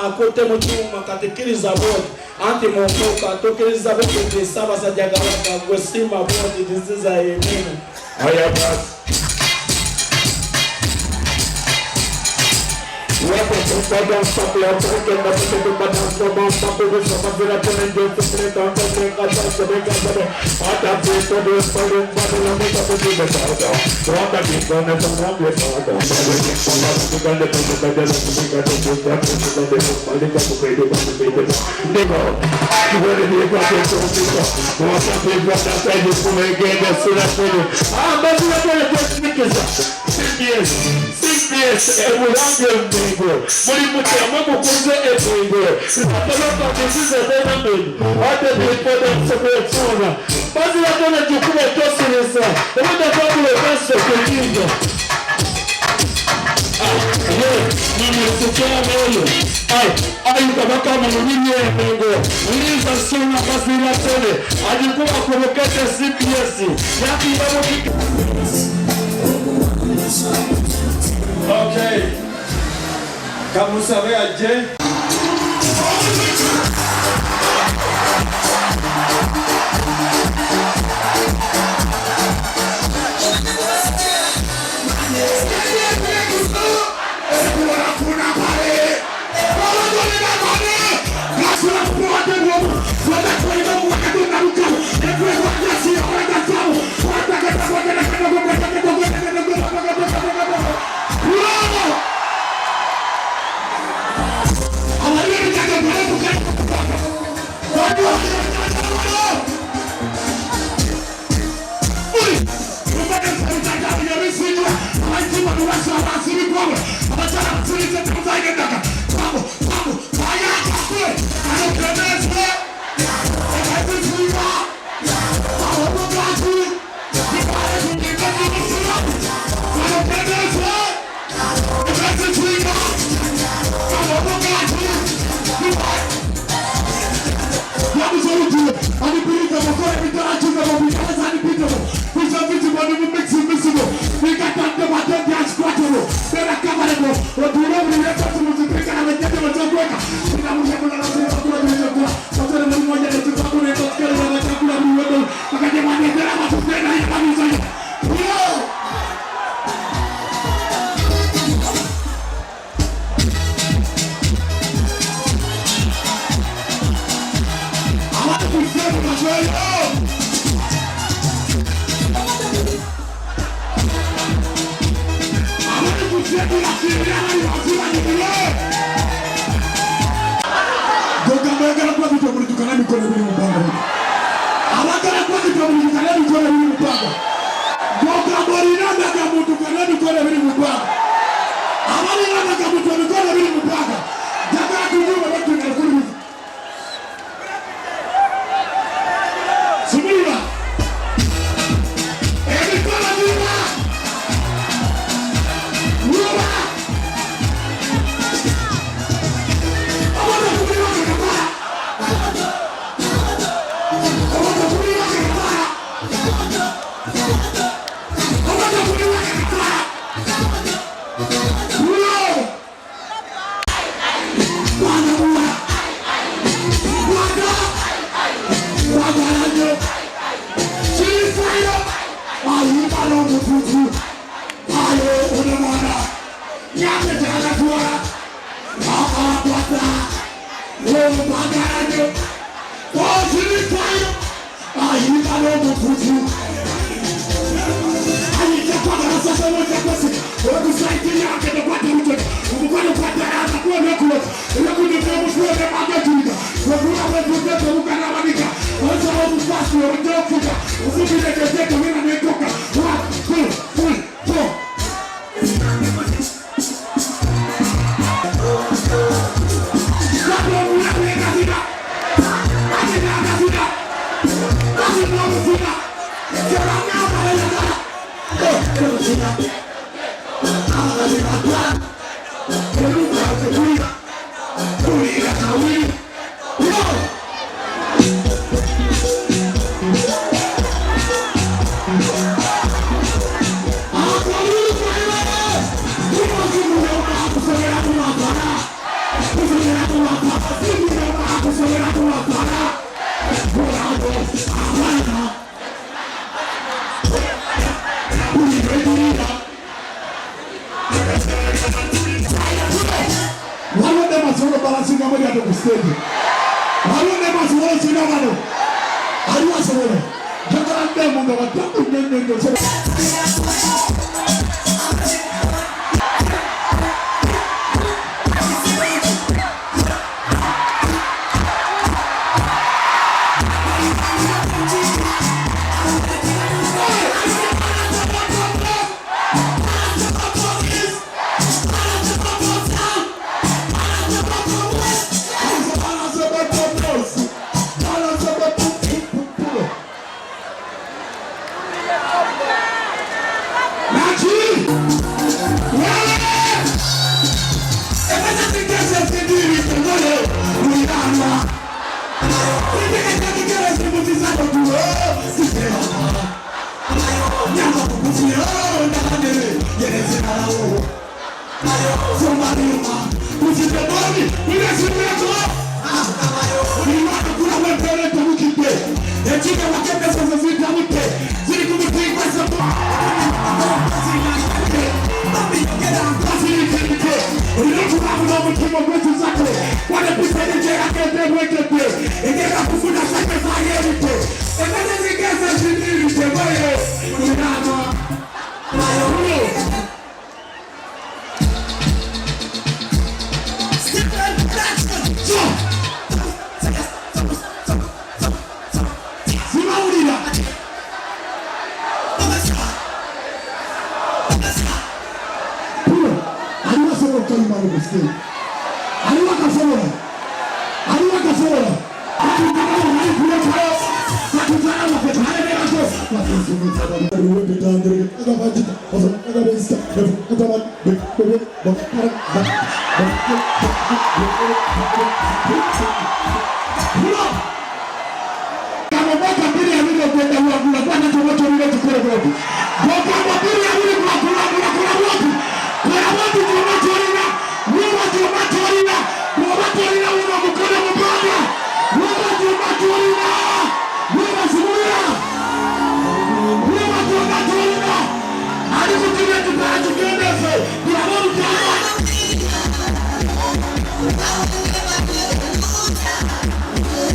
akote muchuma katikiriza bodi anti mokoka tokiriza bodi saba sajagawaka gwesima bodi diziza yemena ayabas wapo pada sapla toke na toke pada soba papo de soba vira tenendo secreto antes de casa de ata peto de palo para la meta de besada rota que con esa rabia toda con la de de música de malika ko pedo nego igual de que todo como esa película está de como que de sura todo mas la que es CPS é mulher amigo muri mutama mukunze ego ataloka disease tena mbele hata ndipo kusema basi watu wanachukua tosi sana ndio kwa kule pesa kuingia nimesikia moyo ai kama mwenye Mungu uliza sana basi la tele alikuwa kuroketa CPS yaki babo. Okay. Comme vous savez, à Dieu. Kita kabiri kanani kona biri mupanga. Moka borina daga mutu kanani kona biri mupanga. Amani na daga mutu kona biri mupanga. Daga kunyuma watu na kuru. Subira. Eni kona bira. Mura. Amana kubira kakapa.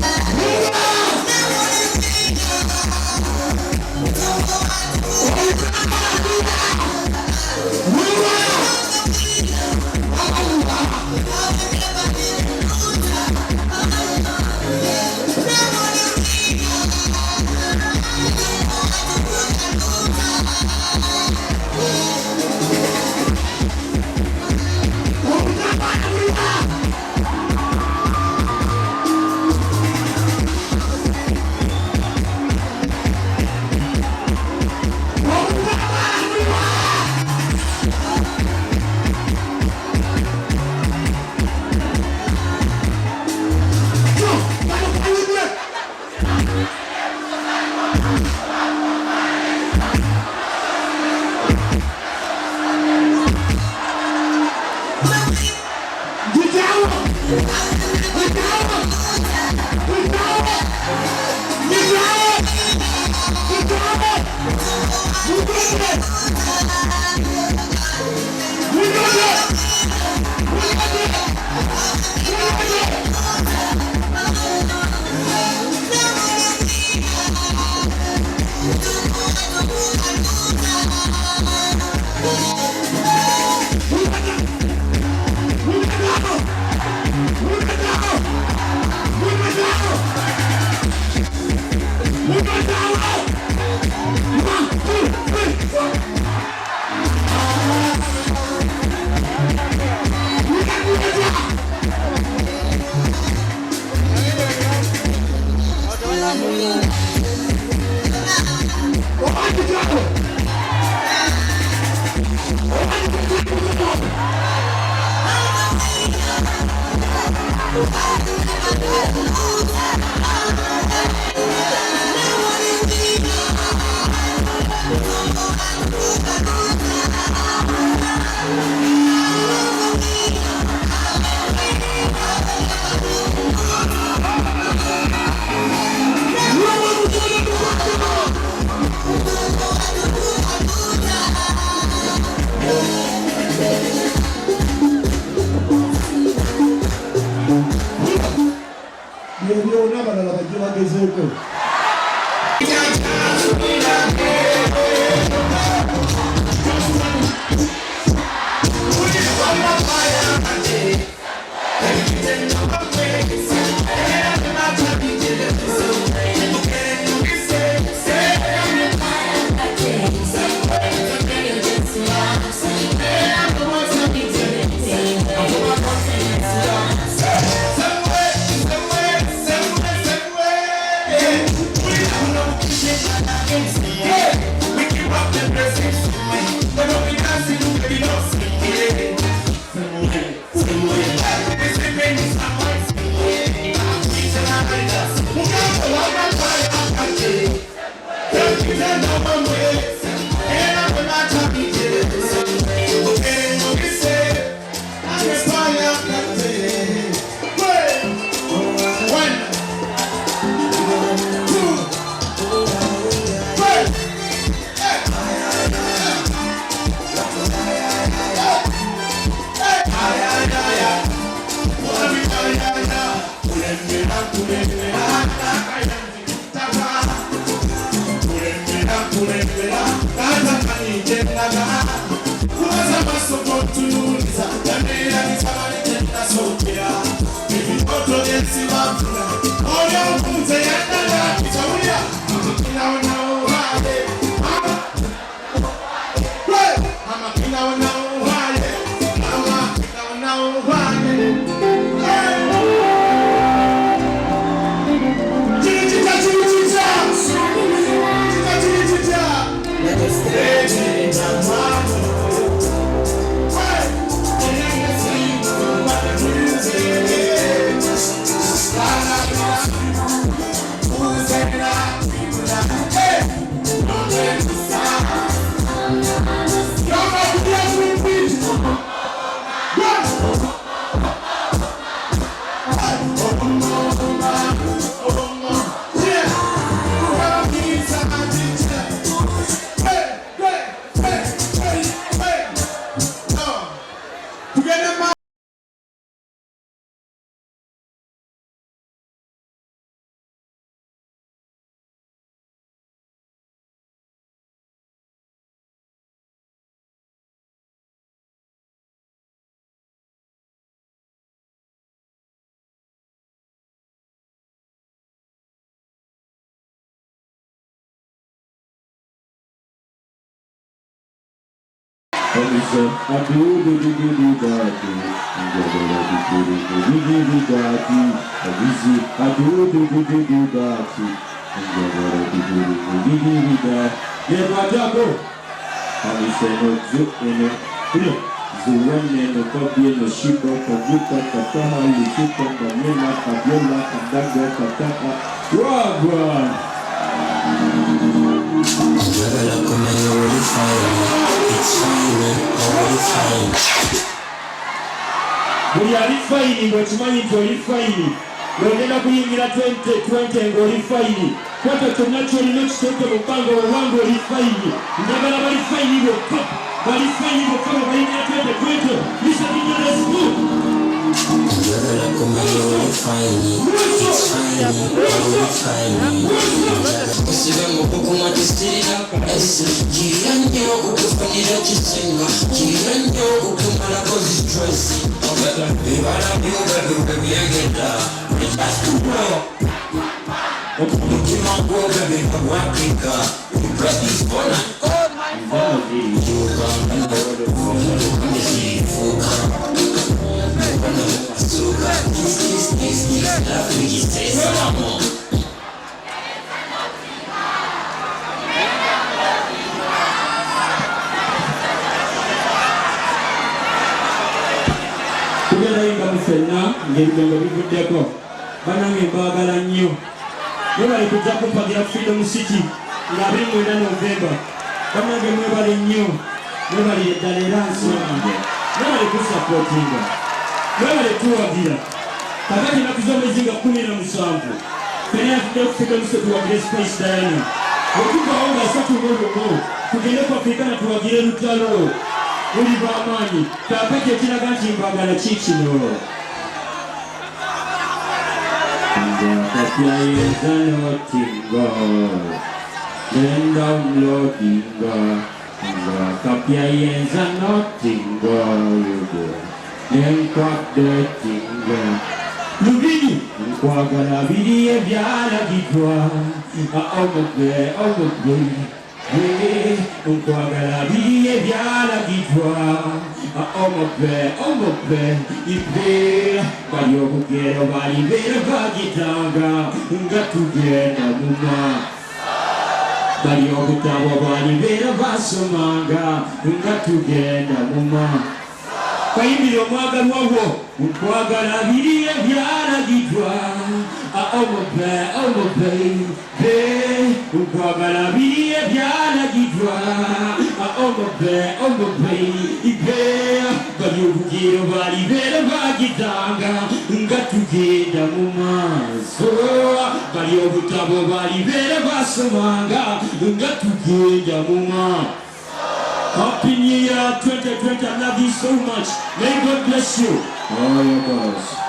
Yeah. Wagwan. oli ali fayini ng'okimanyi nti oli fayini ng'ogenda kuyingira 2020 ng'oli fayini kwata kyonna kyolina okiteeke mu bbanga obanga oli fayini njagala bali fayini bokka bali fayini bokka bwe bayingira 2020 lisabinyolesiku You're kumenya uri fine, it's fine, uri fine. Usiwe mukukuma kisira, jiranyo ukufanira kisinga, jiranyo ukumala kozi stressi. Ibara byuga byuga byegenda, bitasukuro. Umutima gwoga biva gwakika, uprati bona. Tugelayinga mufenna ng'ebigambo bivuddeko banange mbaagala nnyo mwebale kujja kumpagira Freedom City nga 29 Novemba banange mwebale nnyo mwebale eddala era nsonga mwebale kusapootinga mwebale tuwagira kakati ennaku z'omwezi nga 17 fena yatudde ku Freedom City tuwagire Spice Diana wetuvawo nga 3 tugende ku Afrikana tuwagire lutalo uli b'amaanyi kakati ekiraga nti mbagala kikino Kapyayenza notinga then downloadinga Kapyayenza notinga then crack the tinga Lubini nkwagala biri ebyalagidwa omugwe nkwagala biri ebyalagidwa omugwe ibe bali obugero bali beera bagitanga nga tugenda muma bali obutabo bali beera basomanga nga tugenda muma kayimbira omwagalwa wo nkwagala biri ebyalagidwa omugwe nkwagala biri ebyalagidwa omugwe ibe bali obugero bali beera bagitanga nga tugenda mu maaso bali obutabo bali beera basomanga nga tugenda mu maaso Happy New Year 2020, I love you so much. May God bless you. Oh, your boss.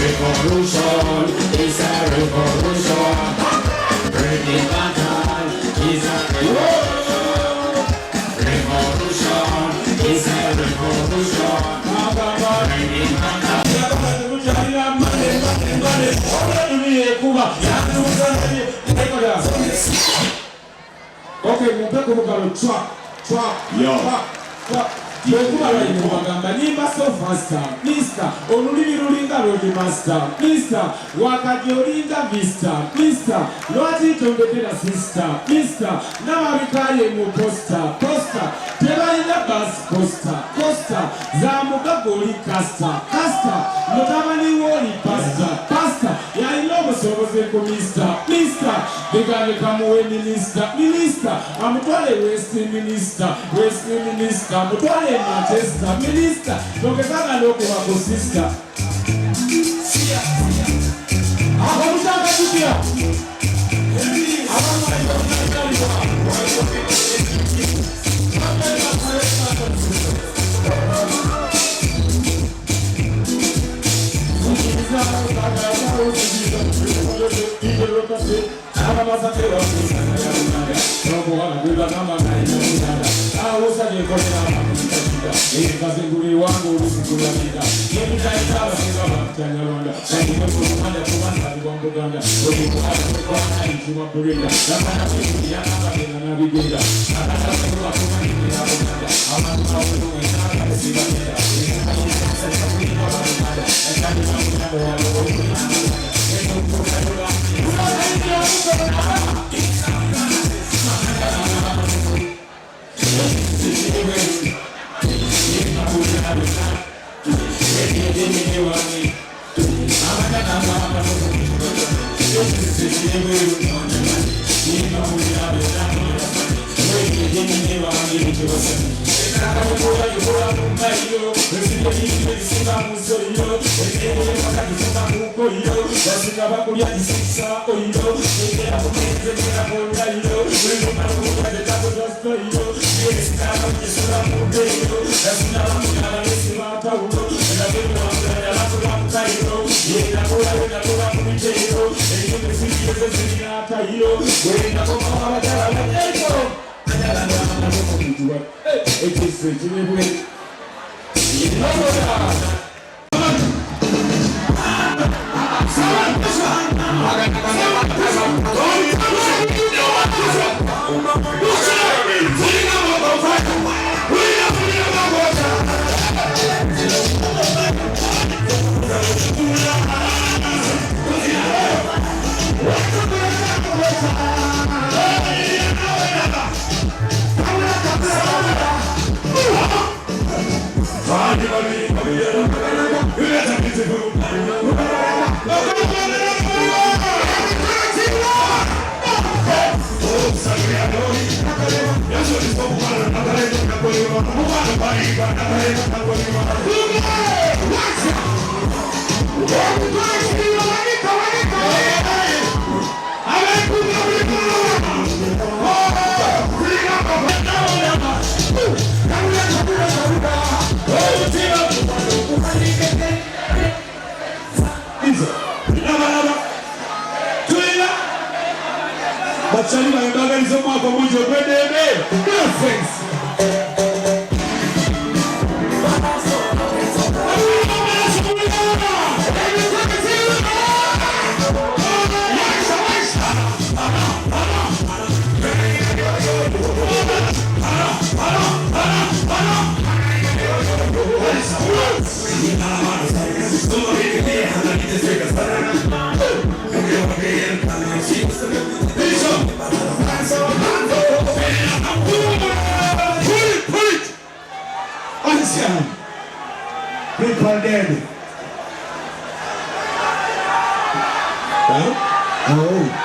Revolution is a revolution. Bringing back time is a revolution. Revolution is a revolution. Bringing back time. Okay, we'll back over to trap. Bwekubala ino bagamba ni master master mister olulimi lulinga loli master mister wakati olinga mister lwaki tondetera sister mister n'ababikaye mu posta tebalina bas posta za mugago oli kasta mutabani woli pasta yalina obusobozi ku Mr. Bigale kamuweni Minister. Amutwale Westminster. Amutwale Manchester Minister. Tongezana loko wako sister. Akamutaka kutia. People dead. Oh.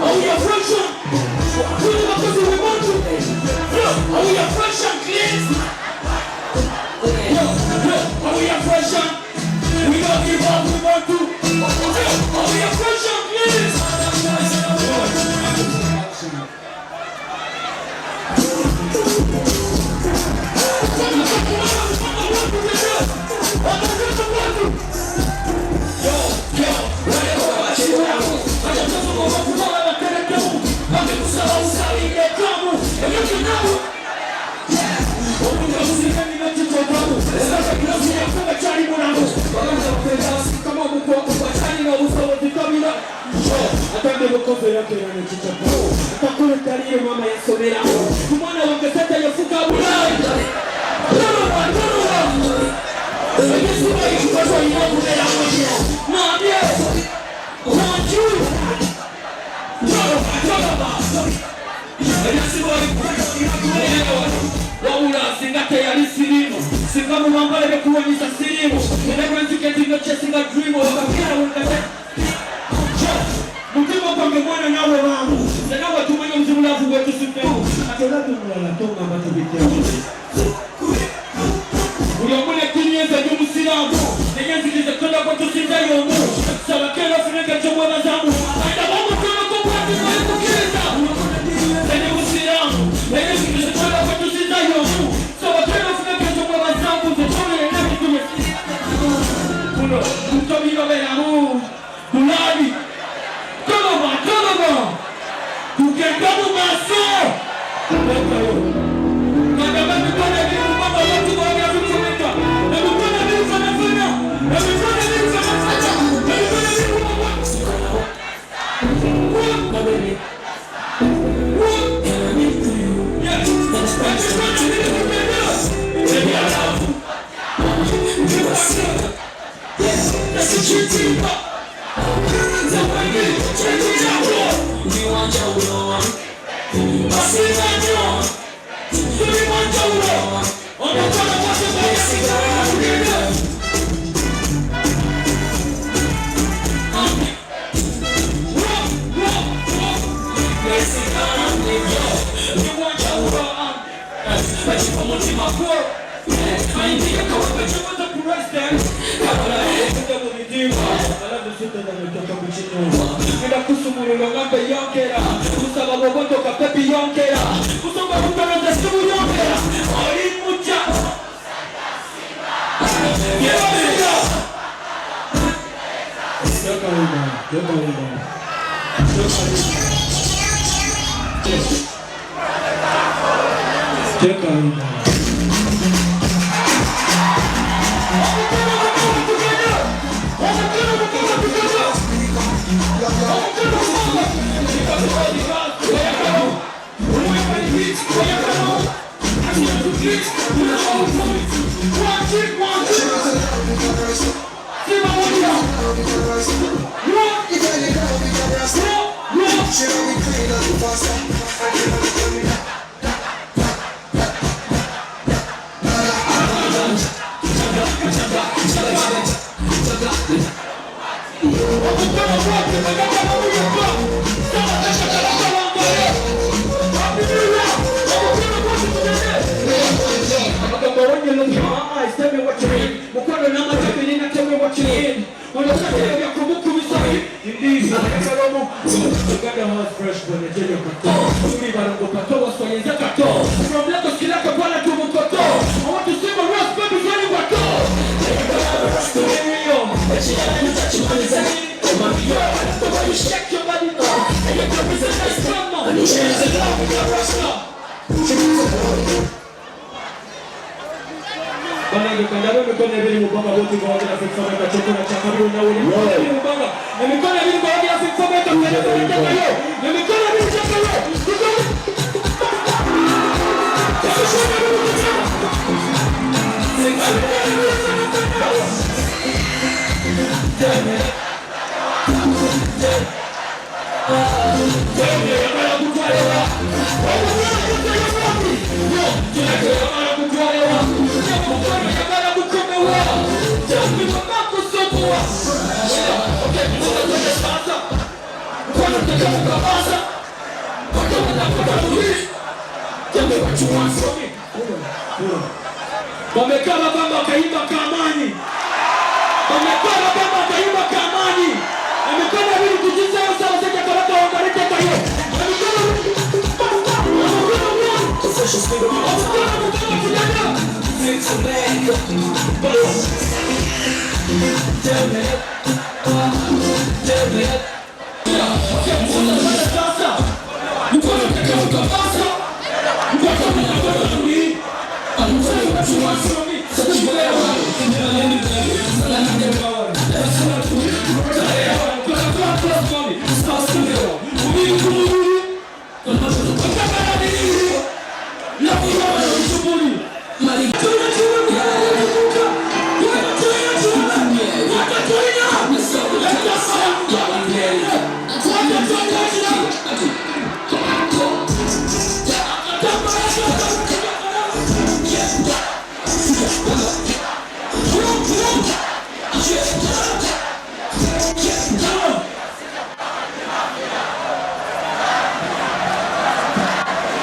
Oh, yeah, kozo yake yanachukua. Takule talie mama ya somera. Kumwana wangesata yafuka bulai. Yesu wa yuko ina kumera moja. Mwambie. Wanju. Yesu wa yuko ina kumera moja. Waula singate ya lisilimu. Singamu mambale bekuwa nisa silimu. Never educated no chasing a dream or wakakira wakakira. Mutimo kwa mwana nawe wangu. Sana watu mwenye mzimulavu wetu sipehu. Atolabu mwala tonga mbatu bitia. Uliomune kinyeza jumu silamu. Negenzi kiza konda kwa tusinda yomu. Sabakela funeka chomwa mazamu. Aida wangu kama kwa watu kwa yuko kisa. Sene musilamu. Negenzi kiza konda kwa tusinda yomu. Sabakela funeka chomwa mazamu. Zetone ya nami kume. Kuno, kutomino belamu. Kulali. Koloma. Tukengamo maso. Kagama mikona bimu mama watu wanya vitumeka. Na mikona bimu fanafana. Na mikona bimu fanafana. Na mikona bimu mama. Kabeli. Yes. Na mikona bimu kumenda. Baby I love you. Yes. That's the truth. We want your love. I see that you want your love. On the corner of the base, you got to get up. You want your love. But you come on to my court. I ain't think I come up, but you want the president. I love the sister that we talk about. Kila kusumuru ng'ombe yongera, kusaba boboto kapepi yongera, kusaba kutana za simu yongera, alimucha. Yongera. Wamekala baba kaimba kamani. Wamekala baba kaimba kamani. Amekala vile kujiza yote wasije kalata wangarite kayo. Amekala official speed of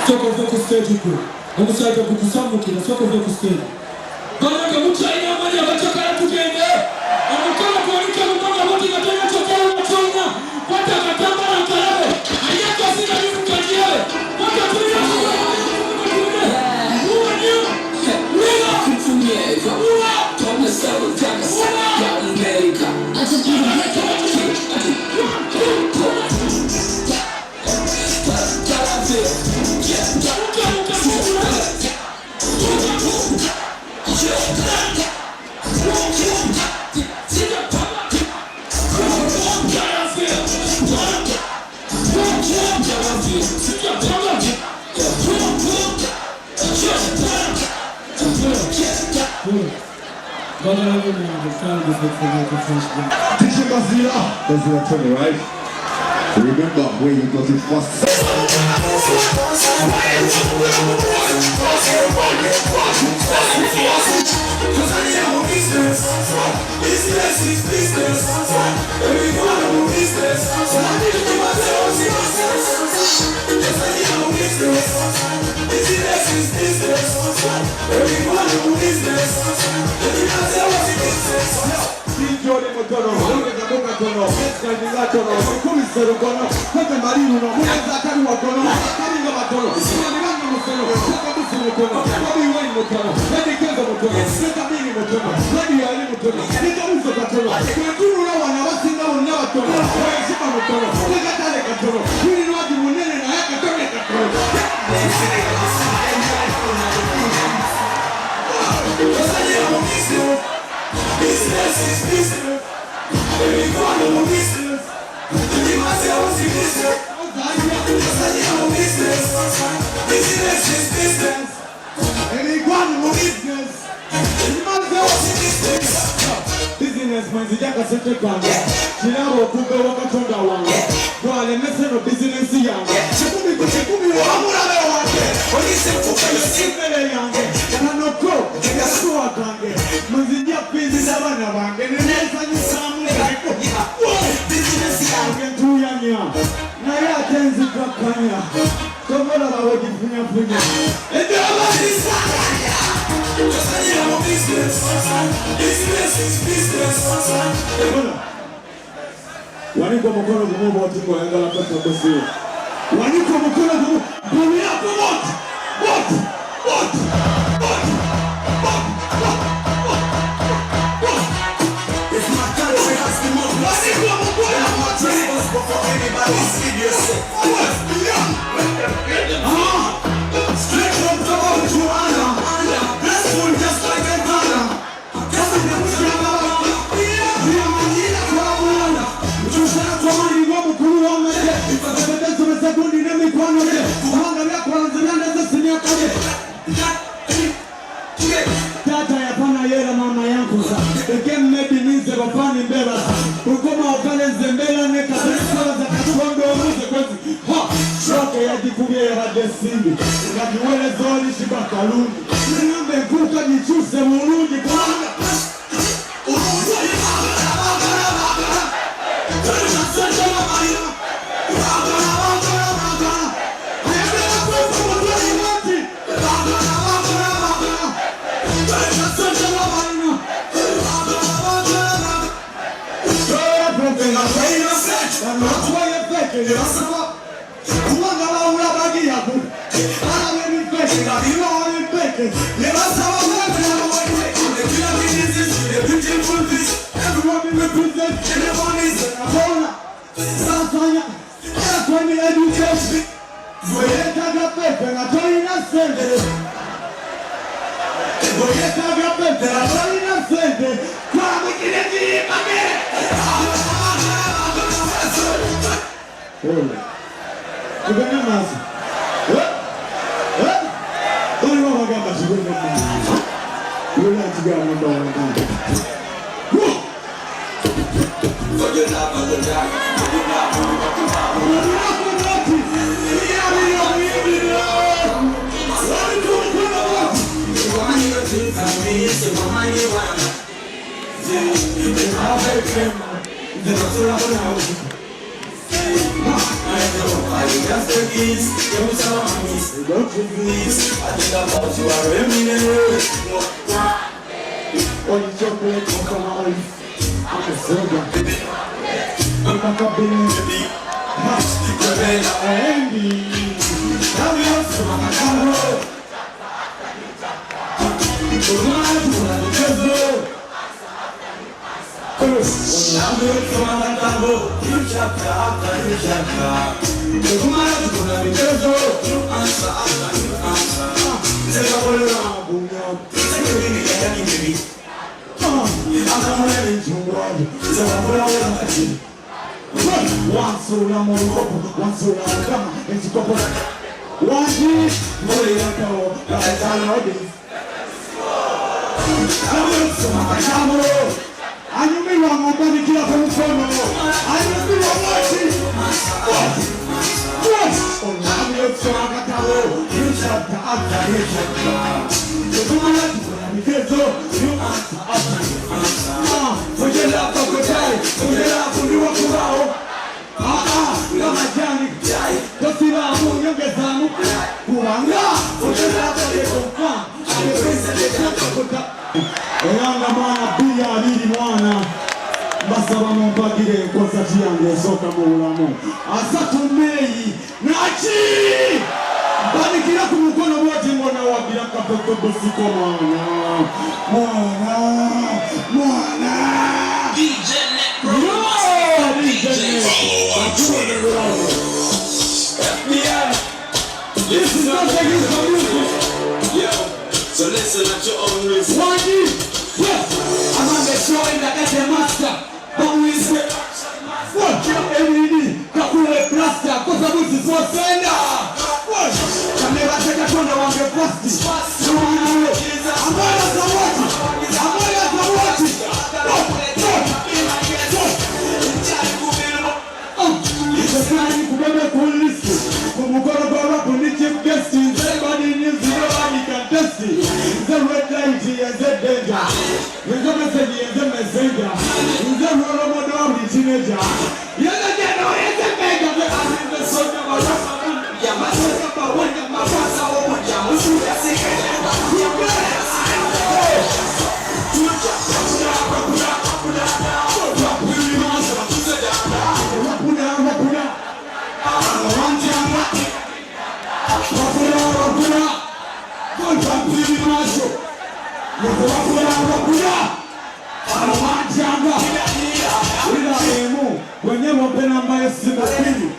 Soko vya kustage huko. Omusaidia kukusambukira soko vya kustage. Banange mutyaina amanya abacakala tugende. Omukono gw'oliko omukono boti nga tolina kyokera omutonya. Kwata akatambala nkalabe. Ayako asina bimukanyewe. Kwata tulina Teaching Bazila 20, right? Remember where you got it first. Jordan Motono, Motono, Motono, Kumisero Gono, Kota Marino, Zakari Motono, Karinga Motono, Sinamanga Motono, Kabusu Motono, Bobby Wayne Motono, Lady Keza Motono, Setamini Motono, Lady Ali Motono, Nikamuso Motono, Kuturu Wana Wasinga Motono, Shima Motono, Nekatale Motono, Kuni Wadi Munene na Yaka Tone Motono. Business is business. Every corner of business. The myself is business. Business is business. Every corner of business. The myself is business. Business man, the jack is a check. Chilabo kuga wakatonda wangu. Wale meseno business yangu. Chekumi wamura wangu. Polisi kuka yosimele yangu. Kanoko, yasuwa kange. Mzindia pinzi sabana wangu. Neneza nyusamu yako. Business yangu tuyanya. Na ya tenzi kakanya. Komola bawe kifunya funya. Edaba disakanya. Business. Business is business. Waniko mkono gumu wote kwa ngala kwa kosi. Waniko mkono gumu. Gumu yako wote. Wote. Wote. Wote. If my country has the most waniko mkono wote. Before anybody see yourself. Straight from the road to Anna. Blessful just like a banner. Tata ya pana yera mama yangu sa Eke mmedi nize wapani mbela Ukoma wakale zembela neka Zesala za katondo omuze kwezi Ha! Shoke ya jikubia ya radesindi Ngajiwele zoli shibaka lundi Nyambe kuka jichuse mulundi Kwanga Just kiss, you was a miss. Don't you please, I think about you, I reminisce. All the chocolate from my life. I'm a soda. I'm a baby. Rebella, Andy. now you're so much. One soul, I'm on top. One soul, I'm come. It's a couple. One day, I know this. Ayumi wa ngomba ni kila kwa mkono. Ayumi wa mwati. Onami yotsoma katalo. Yushata ata yushata. Yukuma yatu kuna mikezo. Yushata ata. Fujela pakotai. Fujela kundiwa kurao. Kama jani. Tosila amu nyongezamu. Kuwanga. Fujela pakotai. Oyanga mwana pia alili mwana Basaba mbagire kwa sati yange soka muulamu Asatu mei Nachi Banikira kumukono wote mwana wabila kapeko busiko mwana Mwana DJ Necro, DJ Follow FBI. This is not taking some music. Yo, so listen at your own risk. One yes, I'm on the show in the FM master. But we say, what you LED? Kakule plaster, kosa busi so senda. What? Kamera teka kona wange pasti. Suwani. Amaya zawati. Amaya zawati. Isasani kubebe kulisi. Kumugoro bora kuni chief guest. Everybody needs to know how he can test it. The red light is the danger. The message is the messenger. The role model of the teenager. You're the general, you're the mega. I'm the son of a rapper. Yeah, my son of a wonder, my father, oh, my God, who's the secret? Wenye wapena mbaye simu pili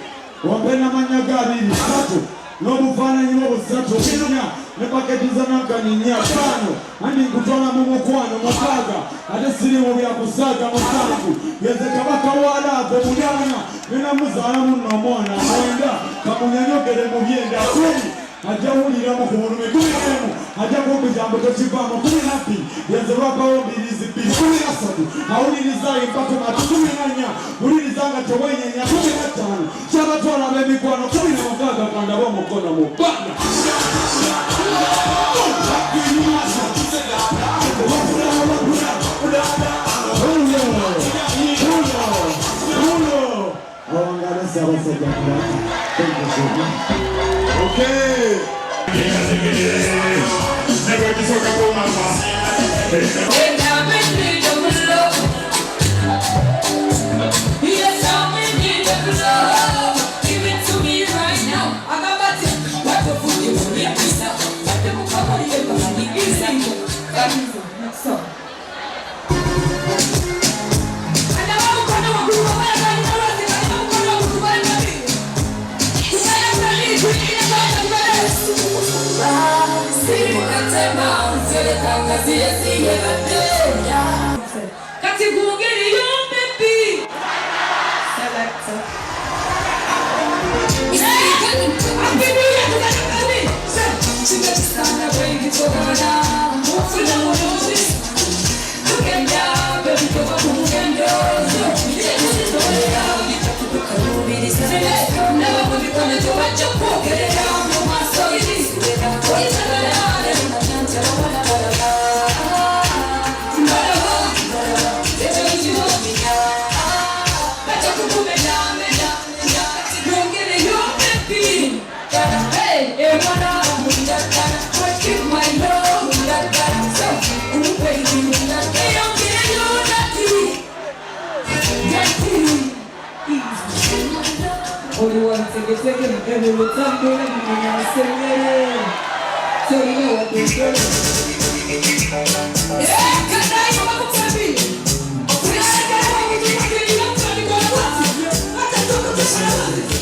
wapena manyagari tatu Nobufana nyimo busatu Minya nepaketiza nankaninya Tano Andi kutola mumukwano Musaga Ate siri mubia kusaga Musaku Yeze kabaka wala Komunyanya Nina muzana muno mwana Mwenda Kamunyanyokele mubyenda Kumi Aja ulira mukurume kumi nemu Aja kumbi jambo tochibama kumi napi Yeze wapa obirizi pili kumi nasadu Hauliriza impako matu kumi nanya Ulirizanga chowenye nya kumi natano Chaba tola bebi kwano kumi na makaga Kanda wa mkono mubanda Okay. Never to talk about mama. When I'm in need of love, yes, I'm in need of love. Give it to me right now. I got my tip. What the food you want me to sell? What the book of money you want me to sell? Next song. Katigugiri yo baby. Selector. I'm giving you baby. She got to stand up when you go down. Move for the music. Look and down, baby, go up and down. This is the way out. You have to look at the movie. This is it. Never will be gonna do what you put. Get it down, no more story. This is it. What is it? Don't get it, you're baby. second, every time we let me sing. So you know what we're doing. Yeah, can I have a baby? We are going to be able to do it. What a total personality.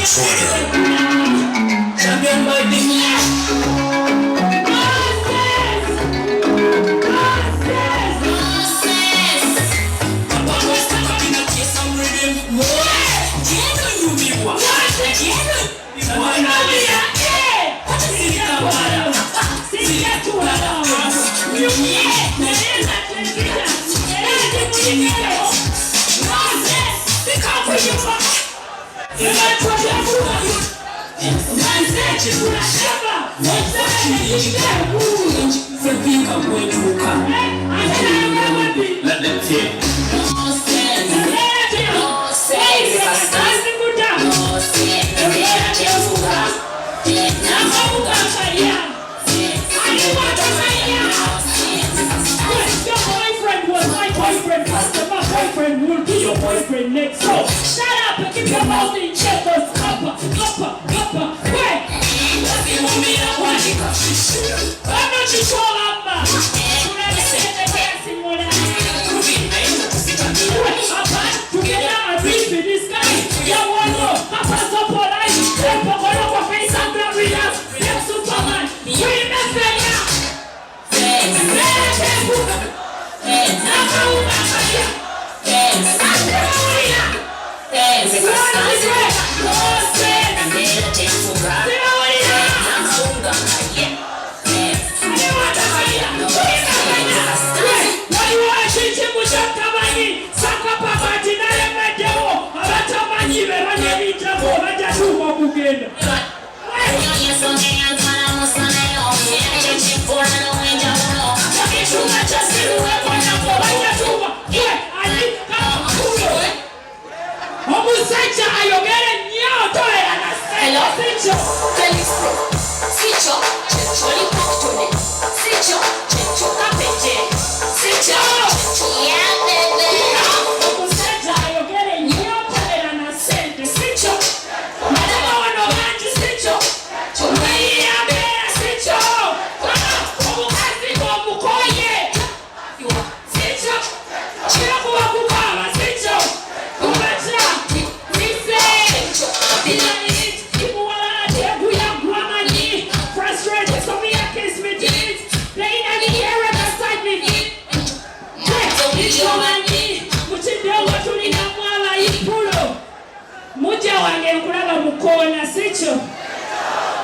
Champion by the let them take. Boyfriend will be your boyfriend next. So shut up and keep your mouth in check. Upper. Wait. I'm not your soul, Amma. You never said the dancing one. Together and beef in this guy. You want to Papa so polite. Then Papa over face and the readers. Then Superman. We met Fenya.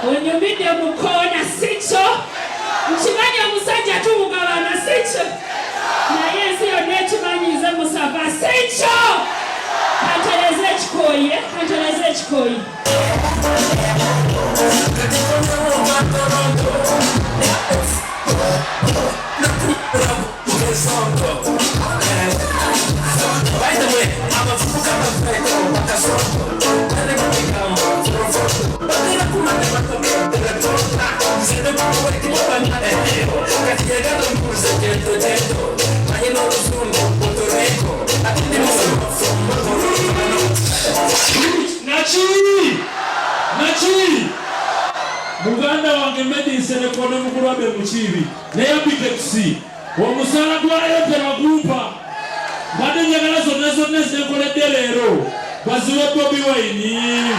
When you meet them, you call a sitcho. Mchimanya musanja tu mugabana sitcho. Na yes, your nature man is a musava sitcho. Kanteleze chikoi. By the way, I'm a Nachi Muganda wange medicine kono mukuru abe muchibi naye apikexi omusala gwayo teragupa bade nyagala zonna zenkoledde leero baziwe Bobi Wine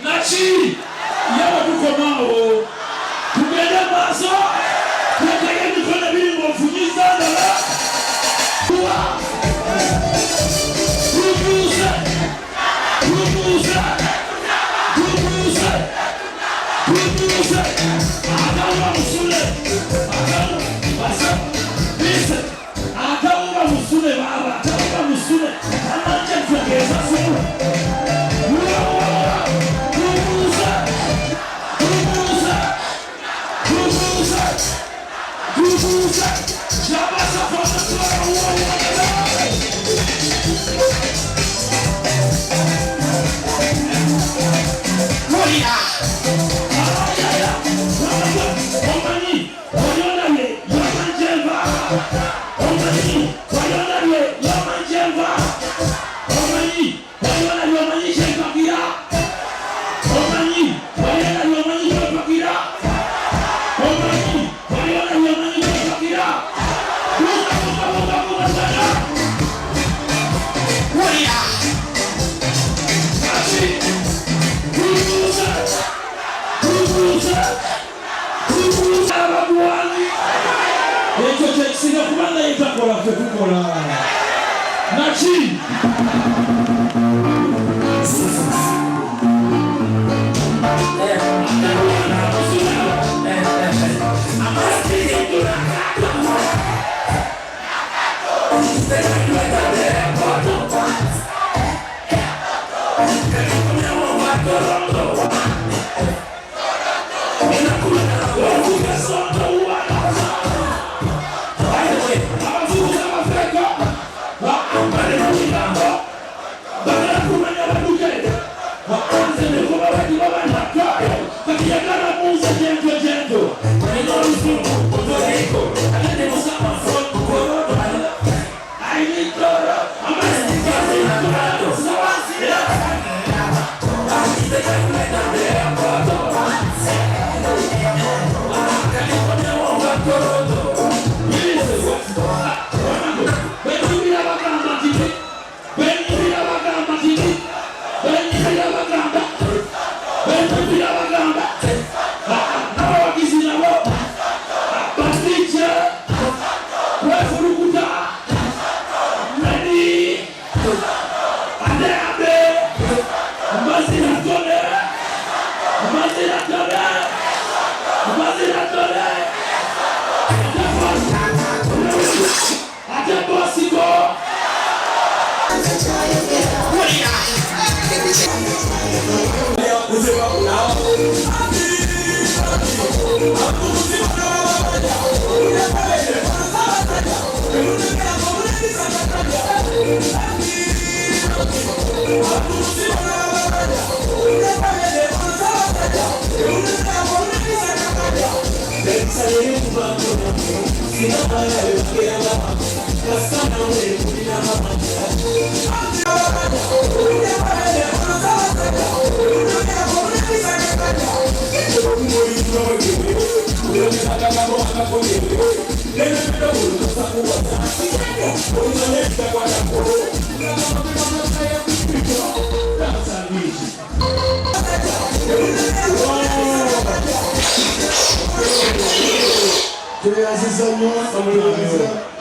Nachi, yawa tukomao. Tugende maso. Tukaye nikona bili mfunyiza ndala. Nachi.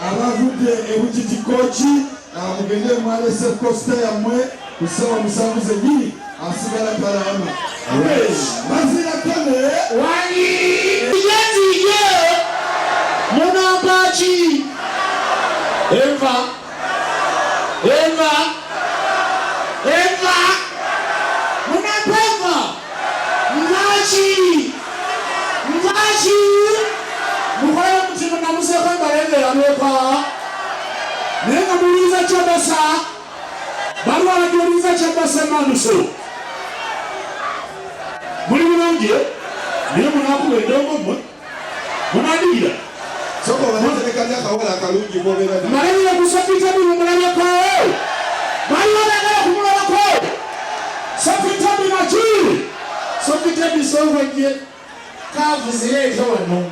Abavudde ebukiti kochi mugende mwalese kosta yammwe kusawa musanvu zennyini asigala kalama mazira kane Wani Yenziye Munampachi Eva Barua Nega muliza Chabasa Barua nagiuliza Chabasa Manuso Muli munonje Niyo munakuwe ndongo mwa Munadira Soko wanataka kawala kalungi bobera. Marani ya kusafita bimu mulanya kwao Barua nagala kumulala kwao Safita bimachiri Safita bisongwe Kavu zile wano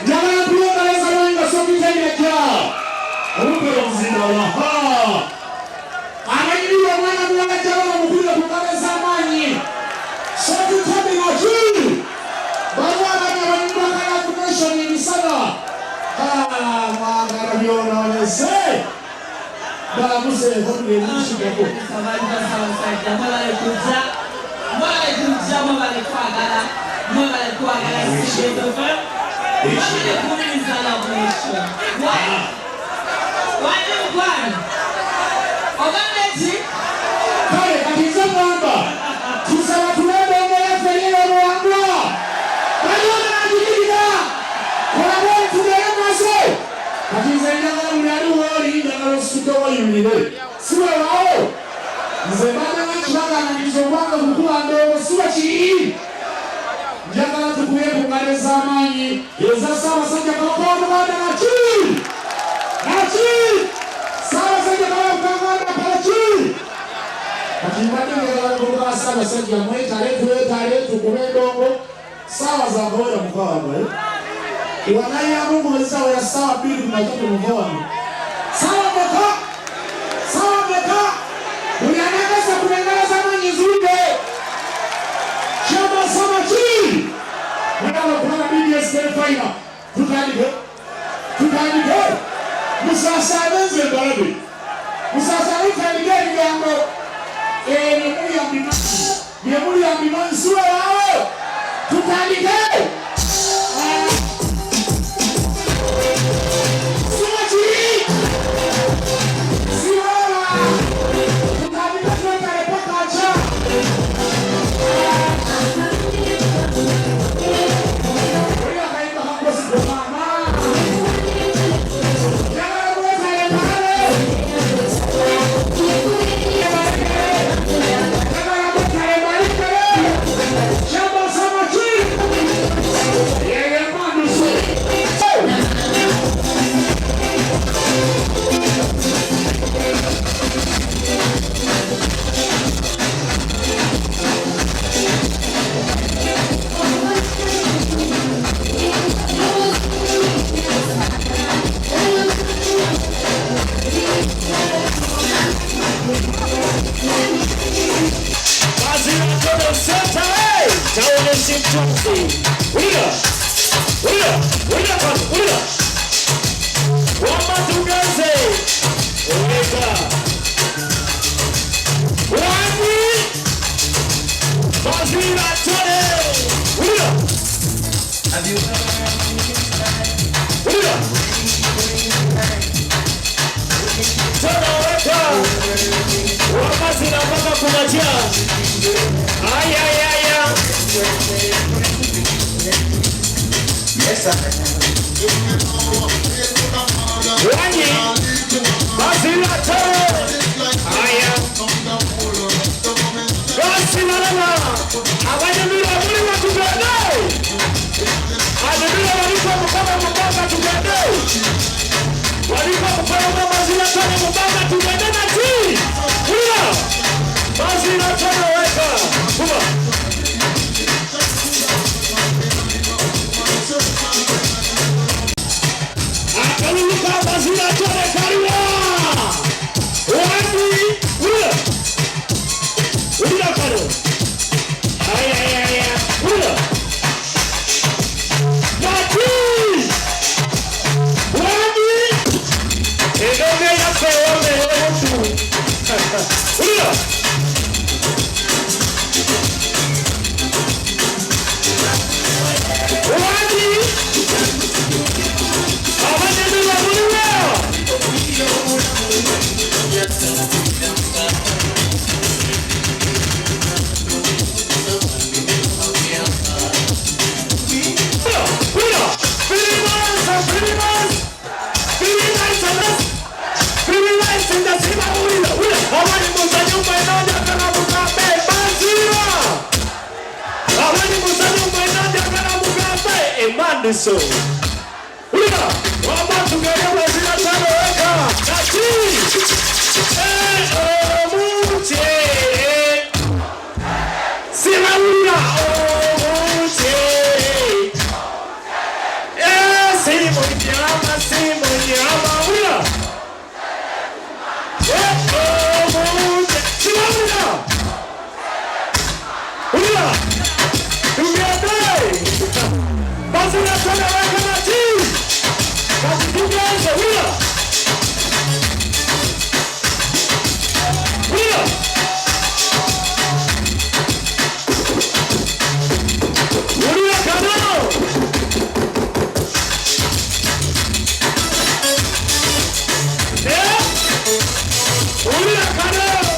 Njagala kuyenga leza wenga Safita ilekya Umupira mzima waha Anajiriwa mwana mwana jawa mpira kukale zamani Safita bimachiri Barua nagala kala kumesho ni misana Mwangara viona wanese Bala muse honde nishi kako Kale katiza mwamba Tusala tulebe ngele fenye mwangwa Kaliona na jikida Kwa mwen tudele maso Katiza inagala mnadu wali Inagala suto wa yunile Siwa wao Nzemana wachiwaga na nizobanga kukua ndo Siwa chii Njagala tukuye kungale zamani Yeza sawa sanja kawakono wada na chii Na chii Sawa sanja kawakono wada na chii Kakimbani ngela kuruka sawa sanja mwe Taretu kumendongo Sawa za mboya mkawa mwe Iwanai ya mungu wezawa ya sawa bili Mnatoto mkawa mwe Sawa mka Sawa mka Ulianagasa kunengala zamani zunde Shamba sama chii Mwenalo kuna BBS final Tukandike Musasa wenze mbarabi Musasa ukandike ngango Niemuli ya mbimani Suwa wao Tukandike Suwa chii Siwa Tukandike Tukandike Pakacha Yes, sir. biso. Uliga, wamba tugere wazira tano weka. Nati. Omuche. Sima uliga. Omuche. Simo nyama. Uliga. Omuche. Sima uliga. Uliga. Together. Basura tana weka nati. Basi tugeanze. Uliga. Uliga. Uliga kanao. Uliga kanao.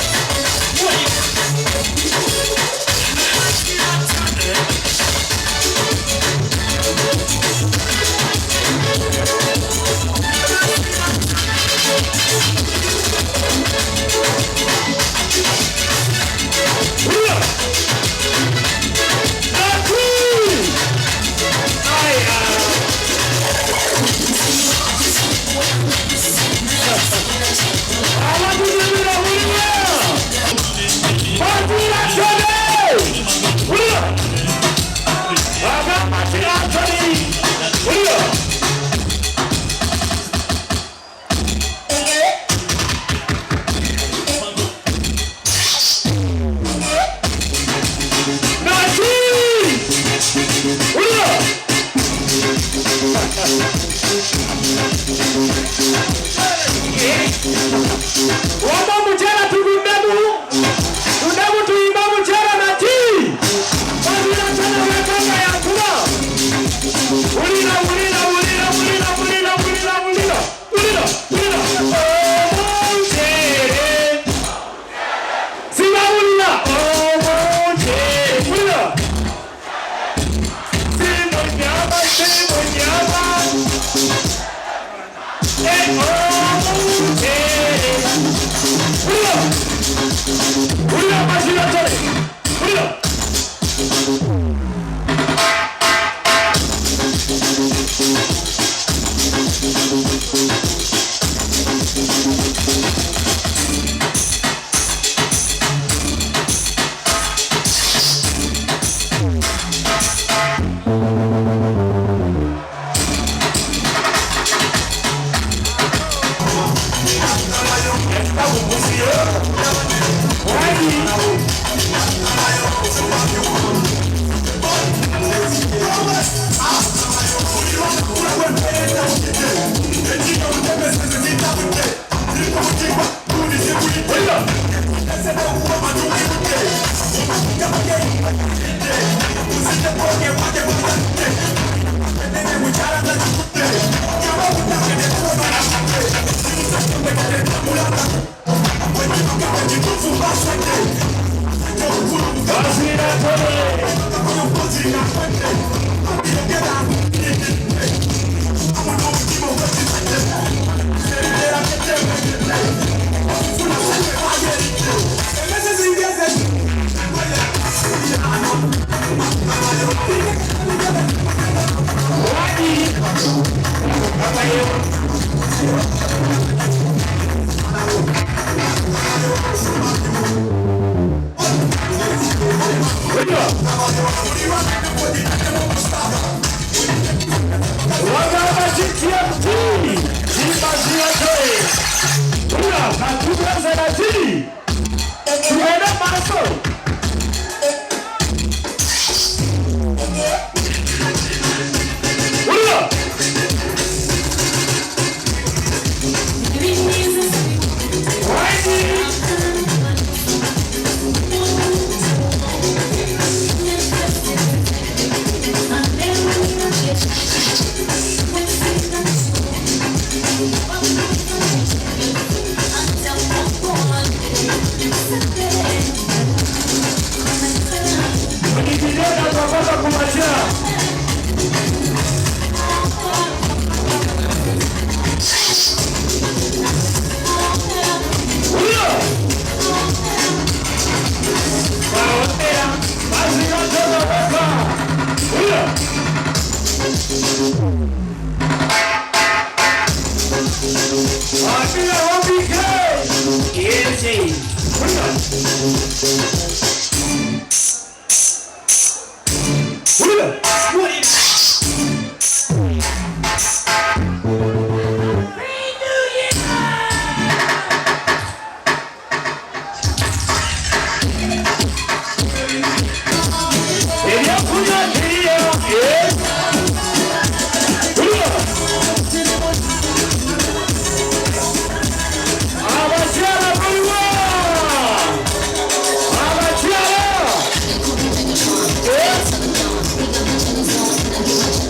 Wamba mchera tugundebu tuimba mchera na tii. Wazira tana wekanga ya kuma. Ulila. Omuche. Sima ulila. Omuche. Ulila. Simo nyama. Omuche. Ulila mazira tole. Ulila. Bring it.